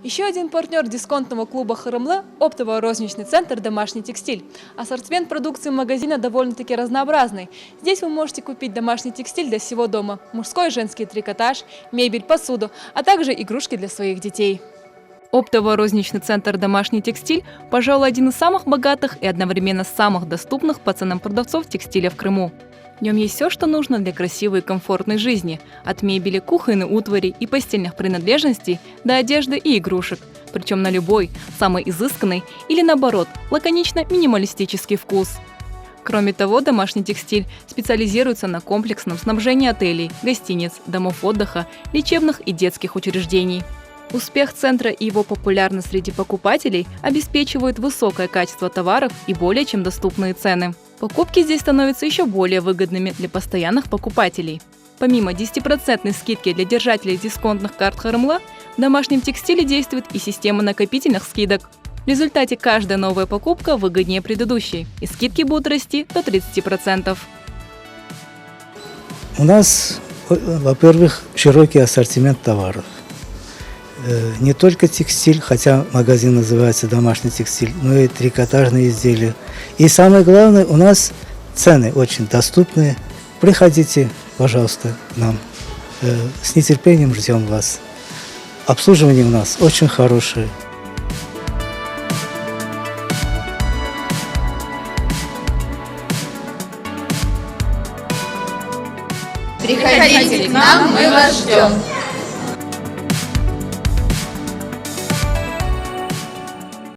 Еще один партнер дисконтного клуба «Хырымлы» – оптово-розничный центр «Домашний текстиль». Ассортимент продукции магазина довольно-таки разнообразный. Здесь вы можете купить домашний текстиль для всего дома, мужской и женский трикотаж, мебель, посуду, а также игрушки для своих детей. Оптово-розничный центр «Домашний текстиль» – пожалуй, один из самых богатых и одновременно самых доступных по ценам продавцов текстиля в Крыму. В нем есть все, что нужно для красивой и комфортной жизни – от мебели, кухонной утвари и постельных принадлежностей до одежды и игрушек. Причем на любой, самый изысканный или, наоборот, лаконично-минималистический вкус. Кроме того, «Домашний текстиль» специализируется на комплексном снабжении отелей, гостиниц, домов отдыха, лечебных и детских учреждений. Успех центра и его популярность среди покупателей обеспечивают высокое качество товаров и более чем доступные цены. Покупки здесь становятся еще более выгодными для постоянных покупателей. Помимо 10% скидки для держателей дисконтных карт «Хырымлы», в «Домашнем текстиле» действует и система накопительных скидок. В результате каждая новая покупка выгоднее предыдущей, и скидки будут расти до 30%. У нас, во-первых, широкий ассортимент товаров. Не только текстиль, хотя магазин называется «Домашний текстиль», но и трикотажные изделия. И самое главное, у нас цены очень доступные. Приходите, пожалуйста, к нам. С нетерпением ждем вас. Обслуживание у нас очень хорошее. Приходите к нам, мы вас ждем.